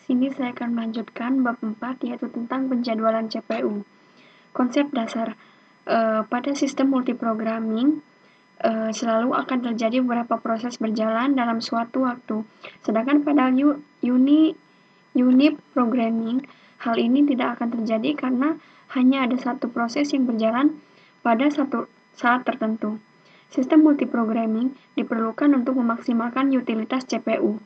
Sini saya akan melanjutkan bab 4, yaitu tentang penjadwalan CPU. Konsep dasar pada sistem multiprogramming selalu akan terjadi beberapa proses berjalan dalam suatu waktu. Sedangkan pada unit programming, hal ini tidak akan terjadi karena hanya ada satu proses yang berjalan pada satu saat tertentu. Sistem multiprogramming diperlukan untuk memaksimalkan utilitas CPU.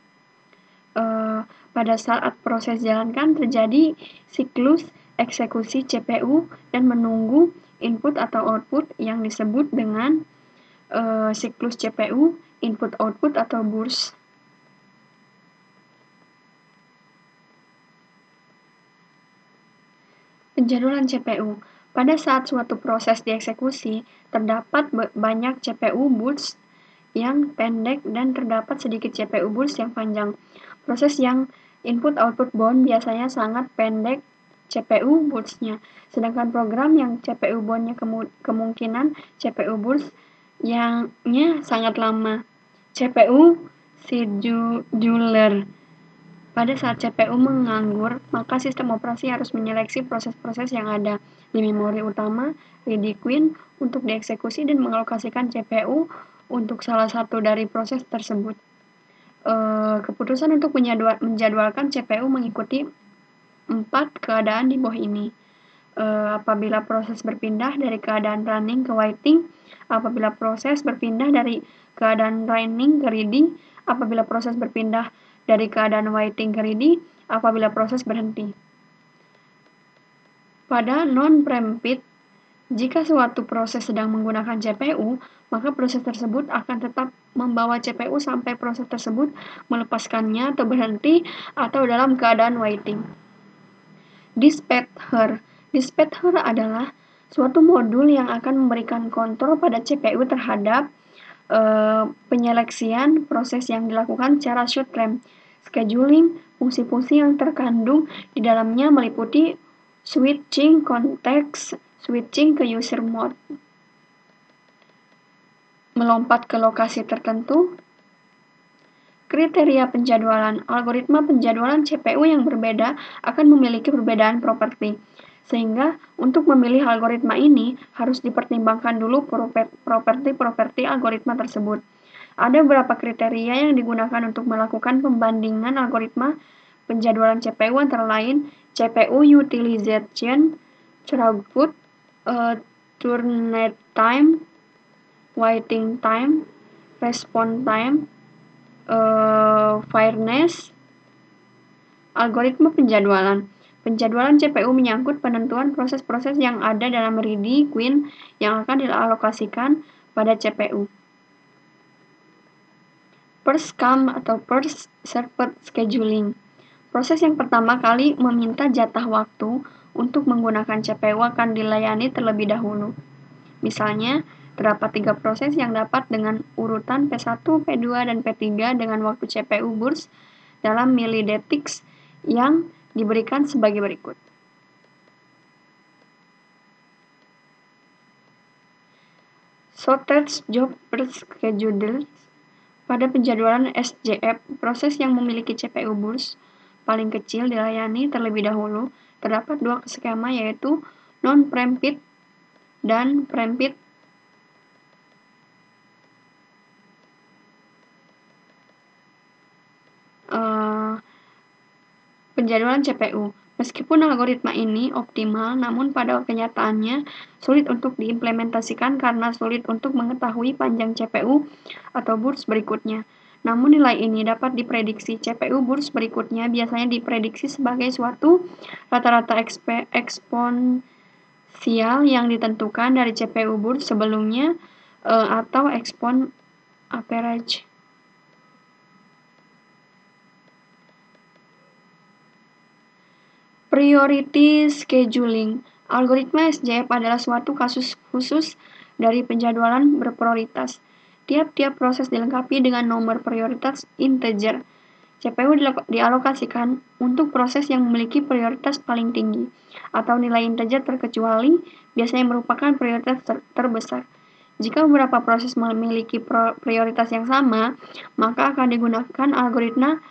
Pada saat proses jalankan terjadi siklus eksekusi CPU dan menunggu input atau output yang disebut dengan siklus CPU, input-output atau burst. Penjadwalan CPU. Pada saat suatu proses dieksekusi, terdapat banyak CPU burst yang pendek dan terdapat sedikit CPU burst yang panjang. Proses yang input-output bound biasanya sangat pendek CPU burst-nya, sedangkan program yang CPU bound-nya kemungkinan CPU burst yang sangat lama. CPU scheduler. Pada saat CPU menganggur, maka sistem operasi harus menyeleksi proses-proses yang ada di memori utama, ready queue, untuk dieksekusi dan mengalokasikan CPU untuk salah satu dari proses tersebut. Keputusan untuk menjadwalkan CPU mengikuti 4 keadaan di bawah ini. Apabila proses berpindah dari keadaan running ke waiting, apabila proses berpindah dari keadaan running ke ready, apabila proses berpindah dari keadaan waiting ke ready, apabila proses berhenti. Pada non-preemptive, jika suatu proses sedang menggunakan CPU, maka proses tersebut akan tetap membawa CPU sampai proses tersebut melepaskannya atau berhenti atau dalam keadaan waiting. Dispatcher. Dispatcher adalah suatu modul yang akan memberikan kontrol pada CPU terhadap penyeleksian proses yang dilakukan secara short term. Scheduling, fungsi-fungsi yang terkandung di dalamnya meliputi switching konteks, switching ke user mode, melompat ke lokasi tertentu. Kriteria penjadwalan. Algoritma penjadwalan CPU yang berbeda akan memiliki perbedaan properti, sehingga untuk memilih algoritma ini harus dipertimbangkan dulu properti-properti algoritma tersebut. Ada beberapa kriteria yang digunakan untuk melakukan pembandingan algoritma penjadwalan CPU, antara lain CPU utilization, throughput, turn time, waiting time, response time, fairness. Algoritma penjadwalan. Penjadwalan CPU menyangkut penentuan proses-proses yang ada dalam ready queue yang akan dialokasikan pada CPU. First come atau first served scheduling. Proses yang pertama kali meminta jatah waktu untuk menggunakan CPU akan dilayani terlebih dahulu. Misalnya, terdapat 3 proses yang dapat dengan urutan P1, P2, dan P3 dengan waktu CPU burst dalam millidetik yang diberikan sebagai berikut. Shortest job schedule. Pada penjadwalan SJF, proses yang memiliki CPU burst paling kecil dilayani terlebih dahulu. Terdapat 2 skema, yaitu non-preemptive dan preemptive. Penjadwalan CPU. Meskipun algoritma ini optimal, namun pada kenyataannya sulit untuk diimplementasikan karena sulit untuk mengetahui panjang CPU atau burst berikutnya. Namun nilai ini dapat diprediksi. CPU burst berikutnya biasanya diprediksi sebagai suatu rata-rata eksponensial yang ditentukan dari CPU burst sebelumnya atau expon average. Priority scheduling. Algoritma SJF adalah suatu kasus khusus dari penjadwalan berprioritas. Tiap-tiap proses dilengkapi dengan nomor prioritas integer. CPU dialokasikan untuk proses yang memiliki prioritas paling tinggi, atau nilai integer terkecuali biasanya merupakan prioritas terbesar. Jika beberapa proses memiliki prioritas yang sama, maka akan digunakan algoritma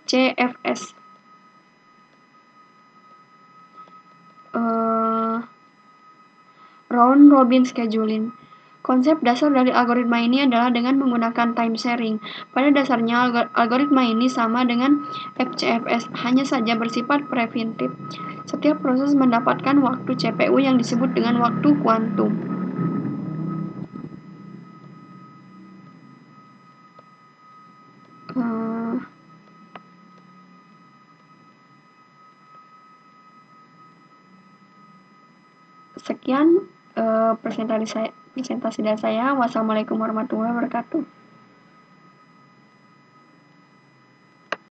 CFS. Round Robin Scheduling. Konsep dasar dari algoritma ini adalah dengan menggunakan time sharing. Pada dasarnya, algoritma ini sama dengan FCFS, hanya saja bersifat preventif. Setiap proses mendapatkan waktu CPU yang disebut dengan waktu kuantum. Sekian presentasi dari saya. Wassalamualaikum warahmatullahi wabarakatuh.